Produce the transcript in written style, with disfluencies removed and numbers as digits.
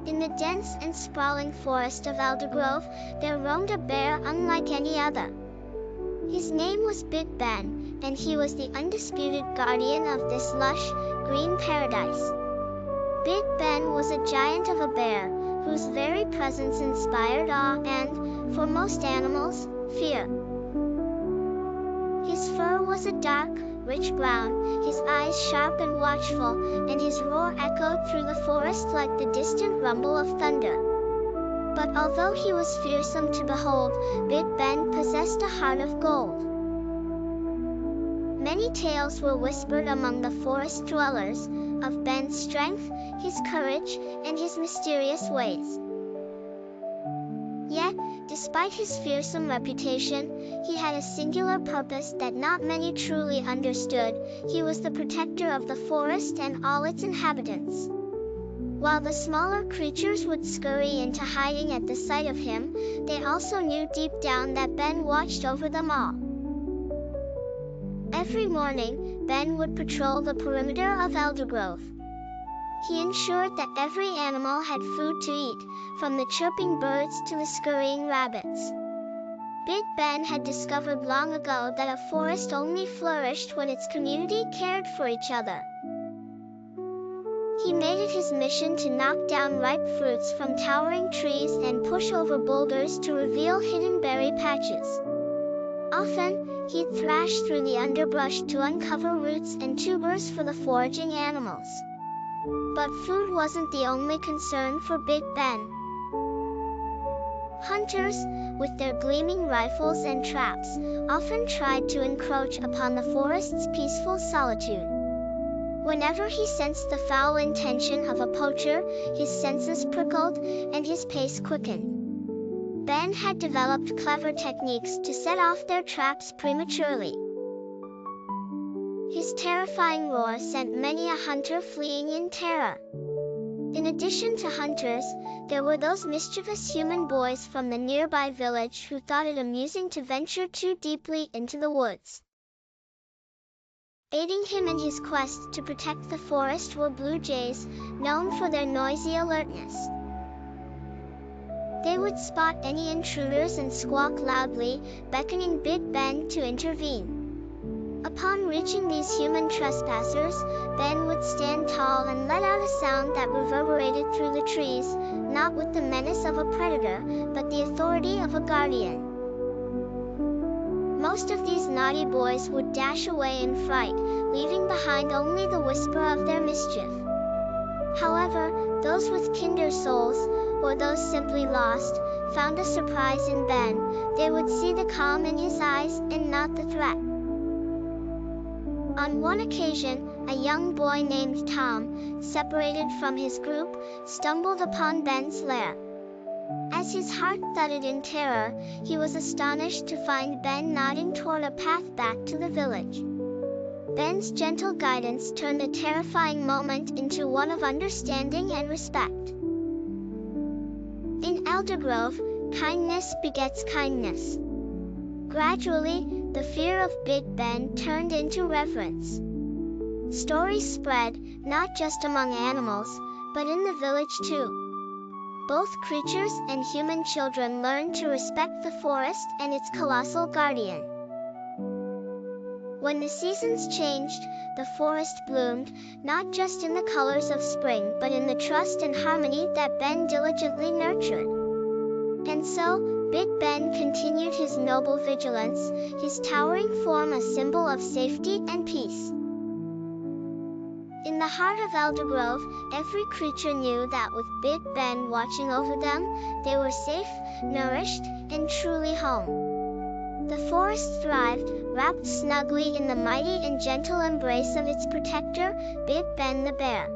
In the dense and sprawling forest of Aldergrove, there roamed a bear unlike any other. His name was Big Ben, and he was the undisputed guardian of this lush, green paradise. Big Ben was a giant of a bear, whose very presence inspired awe and, for most animals, fear. His fur was a dark, rich brown, his eyes sharp and watchful, and his roar echoed through the forest like the distant rumble of thunder. But although he was fearsome to behold, Big Ben possessed a heart of gold. Many tales were whispered among the forest dwellers, of Ben's strength, his courage, and his mysterious ways. Yet, despite his fearsome reputation, he had a singular purpose that not many truly understood. He was the protector of the forest and all its inhabitants. While the smaller creatures would scurry into hiding at the sight of him, they also knew deep down that Ben watched over them all. Every morning, Ben would patrol the perimeter of Aldergrove. He ensured that every animal had food to eat, from the chirping birds to the scurrying rabbits. Big Ben had discovered long ago that a forest only flourished when its community cared for each other. He made it his mission to knock down ripe fruits from towering trees and push over boulders to reveal hidden berry patches. Often, he'd thrash through the underbrush to uncover roots and tubers for the foraging animals. But food wasn't the only concern for Big Ben. Hunters, with their gleaming rifles and traps, often tried to encroach upon the forest's peaceful solitude. Whenever he sensed the foul intention of a poacher, his senses prickled, and his pace quickened. Ben had developed clever techniques to set off their traps prematurely. His terrifying roar sent many a hunter fleeing in terror. In addition to hunters, there were those mischievous human boys from the nearby village who thought it amusing to venture too deeply into the woods. Aiding him in his quest to protect the forest were blue jays, known for their noisy alertness. They would spot any intruders and squawk loudly, beckoning Big Ben to intervene. Upon reaching these human trespassers, Ben would stand tall and let out a sound that reverberated through the trees, not with the menace of a predator, but the authority of a guardian. Most of these naughty boys would dash away in fright, leaving behind only the whisper of their mischief. However, those with kinder souls, or those simply lost, found a surprise in Ben. They would see the calm in his eyes and not the threat. On one occasion, a young boy named Tom, separated from his group, stumbled upon Ben's lair. As his heart thudded in terror, he was astonished to find Ben nodding toward a path back to the village. Ben's gentle guidance turned a terrifying moment into one of understanding and respect. In Aldergrove, kindness begets kindness. Gradually, the fear of Big Ben turned into reverence. Stories spread, not just among animals, but in the village too. Both creatures and human children learned to respect the forest and its colossal guardian. When the seasons changed, the forest bloomed, not just in the colors of spring but in the trust and harmony that Ben diligently nurtured. And so, Big Ben continued his noble vigilance, his towering form a symbol of safety and peace. In the heart of Aldergrove, every creature knew that with Big Ben watching over them, they were safe, nourished, and truly home. The forest thrived, wrapped snugly in the mighty and gentle embrace of its protector, Big Ben the bear.